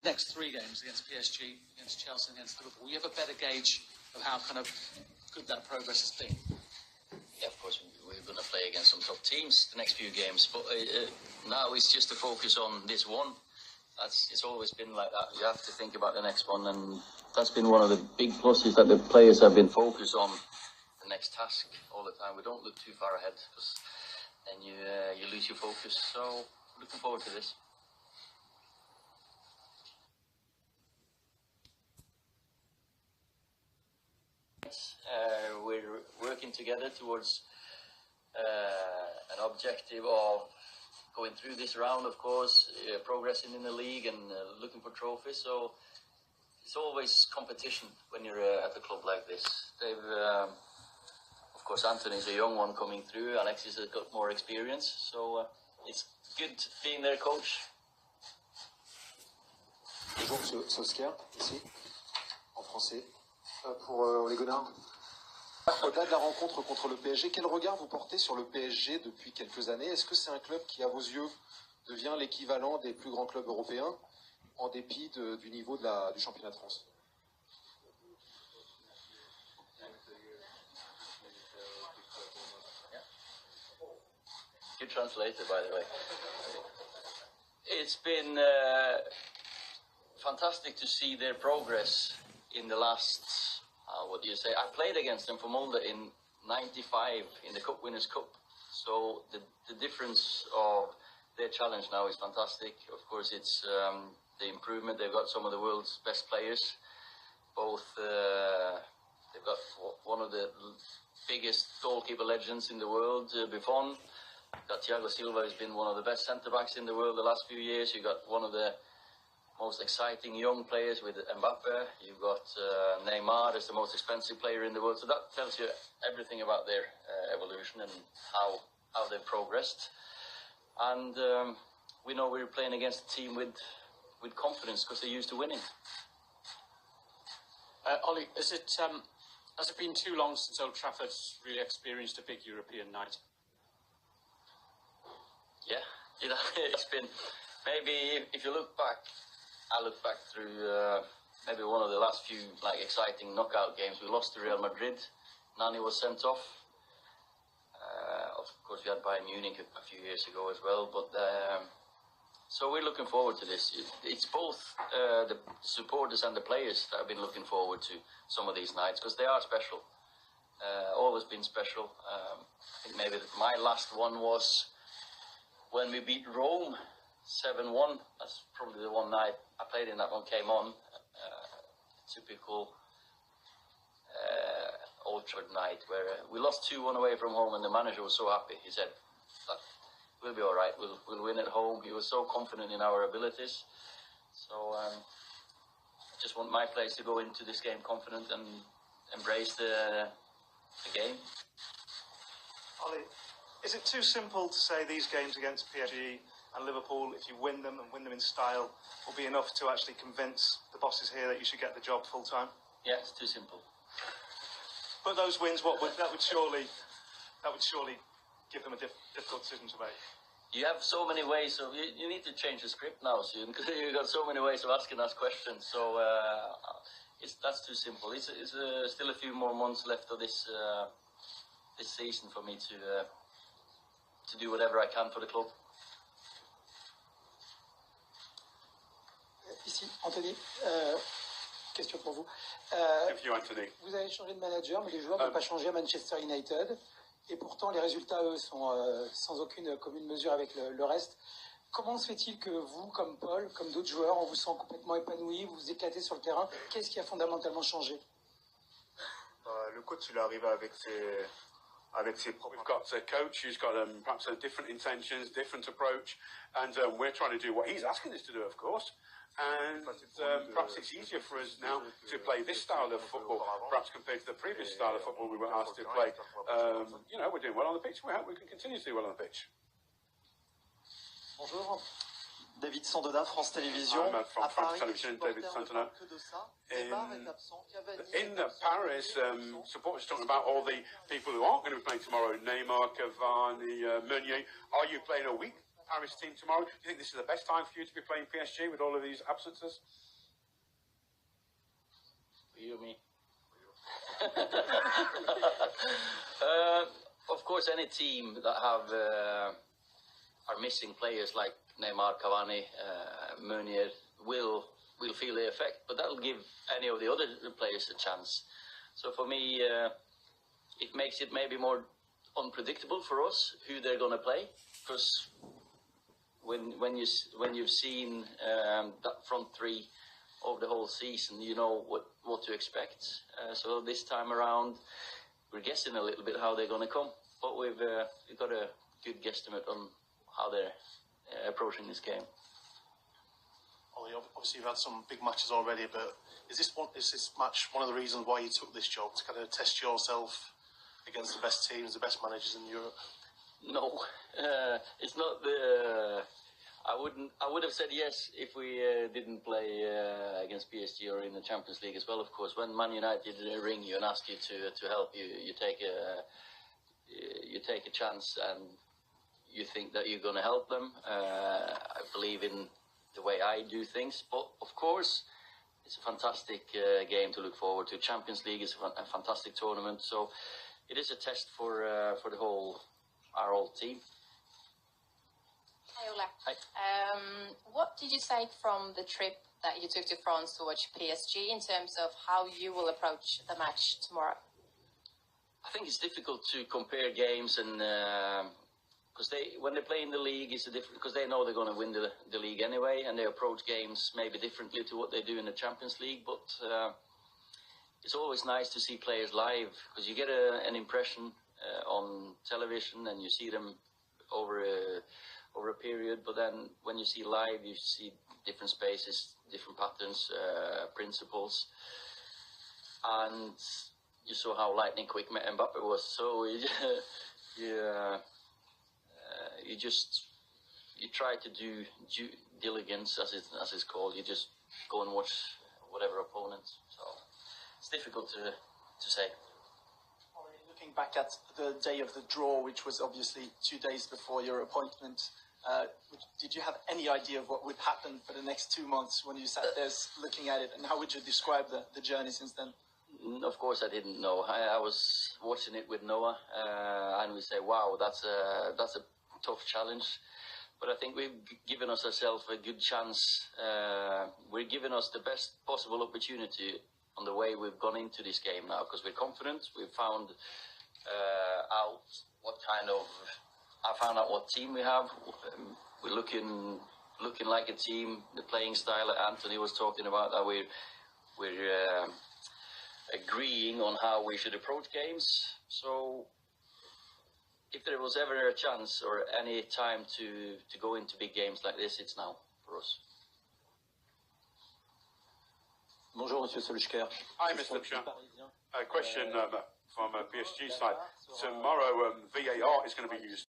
Next 3 games against PSG, against Chelsea, and against Liverpool, you have a better gauge of how kind of good that progress has been. Yeah, of course, we're going to play against some top teams the next few games, but now it's just to focus on this one. It's always been like that. You have to think about the next one, and that's been one of the big pluses, that the players have been focused on the next task all the time. We don't look too far ahead, because then you lose your focus. So looking forward to this. We're working together towards an objective of going through this round, of course, progressing in the league and looking for trophies. So it's always competition when you're at a club like this. Of course, Anthony's a young one coming through. Alexis has got more experience, so it's good being their coach. Bonjour, Monsieur Solskjaer, ici, en français, pour Ole Gunnar. Au-delà de la rencontre contre le PSG, quel regard vous portez sur le PSG depuis quelques années? Est-ce que c'est un club qui, à vos yeux, devient l'équivalent des plus grands clubs européens, en dépit du niveau du championnat de France? Good translator, by the way. It's been fantastic to see their progress in the last, what do you say? I played against them for Molde in '95 in the Cup Winners' Cup. So the difference of their challenge now is fantastic. Of course, it's the improvement. They've got some of the world's best players. Both, they've got one of the biggest goalkeeper legends in the world, Buffon. Got Thiago Silva, who's been one of the best centre-backs in the world the last few years. You got one of the most exciting young players with Mbappe. You've got Neymar as the most expensive player in the world. So that tells you everything about their evolution and how they've progressed. And we know we're playing against a team with confidence, because they're used to winning. Ole, has it been too long since Old Trafford's really experienced a big European night? Yeah, it's been, maybe if you look back, I look back through maybe one of the last few exciting knockout games. We lost to Real Madrid. Nani was sent off. Of course, we had Bayern Munich a few years ago as well. But so we're looking forward to this. It's both the supporters and the players that have been looking forward to some of these nights, because they are special. Always been special. I think maybe my last one was when we beat Rome 7-1. That's probably the one night I played in. That one came on. Typical Old Trafford night, where we lost 2-1 away from home, and the manager was so happy. He said, "We'll be all right. We'll win at home." He was so confident in our abilities. So I just want my players to go into this game confident and embrace the game. Ole, is it too simple to say these games against PSG and Liverpool, if you win them and win them in style, will be enough to actually convince the bosses here that you should get the job full time? Yeah, it's too simple. But those wins, that would surely give them a difficult decision to make. You have so many ways of, you need to change the script now soon, because you've got so many ways of asking us questions. So that's too simple. It's still a few more months left of this season for me to do whatever I can for the club. Ici, Anthony, question pour vous. Thank you, Anthony. Vous avez changé de manager, mais les joueurs n'ont pas changé à Manchester United. Et pourtant, les résultats, eux, sont sans aucune commune mesure avec le reste. Comment se fait-il que vous, comme Paul, comme d'autres joueurs, on vous sent complètement épanoui, vous vous éclatez sur le terrain? Qu'est-ce qui a fondamentalement changé? Le coach, il est arrivé avec ses propres... We've got a coach who's got perhaps different intentions, different approach, and we're trying to do what he's asking us to do, of course. And perhaps it's easier for us now to play this style of football, perhaps compared to the previous style of football we were asked to play. You know, we're doing well on the pitch. We hope we can continue to do well on the pitch. Bonjour, David Sandona, France Télévisions. I'm from France Television, David Sandona. In Paris, supporters talking about all the people who aren't going to be playing tomorrow: Neymar, Cavani, Meunier. Are you playing a week Paris team tomorrow. Do you think this is the best time for you to be playing PSG with all of these absences? You, me. Of course, any team that have are missing players like Neymar, Cavani, Meunier will feel the effect, but that'll give any of the other players a chance. So for me, it makes it maybe more unpredictable for us who they're going to play, because when you've seen that front three over the whole season, you know what to expect. So this time around, we're guessing a little bit how they're going to come, but we've got a good guesstimate on how they're approaching this game. Ole, obviously you've had some big matches already, but is this match one of the reasons why you took this job, to kind of test yourself against the best teams, the best managers in Europe? No, it's not the. I would have said yes if we didn't play against PSG or in the Champions League as well. Of course, when Man United ring you and ask you to help you, you take a chance and you think that you're going to help them. I believe in the way I do things, but of course, it's a fantastic game to look forward to. Champions League is a fantastic tournament, so it is a test for the our whole team. Hi, Ole. Hi. What did you take from the trip that you took to France to watch PSG in terms of how you will approach the match tomorrow? I think it's difficult to compare games, and because when they play in the league, it's a different, because they know they're going to win the league anyway, and they approach games maybe differently to what they do in the Champions League. But it's always nice to see players live, because you get an impression on television and you see them over a period, but then when you see live, you see different spaces, different patterns, principles, and you saw how lightning quick Mbappe was. So you try to do due diligence, as it's called. You just go and watch whatever opponent. So it's difficult to say. Looking back at the day of the draw, which was obviously 2 days before your appointment, did you have any idea of what would happen for the next 2 months when you sat there looking at it, and how would you describe the journey since then? Of course, I didn't know. I was watching it with Noah, and we say, "Wow, that's a tough challenge." But I think we've given ourselves a good chance. We're giving us the best possible opportunity on the way we've gone into this game now, because we're confident. We've found out I found out what team we have. We're looking like a team. The playing style that Anthony was talking about, that we're agreeing on how we should approach games. So if there was ever a chance or any time to go into big games like this, it's now for us. Bonjour, Monsieur Solskjaer. Hi, Mr. Solskjaer. A question from a PSG side. Tomorrow, VAR is going to be used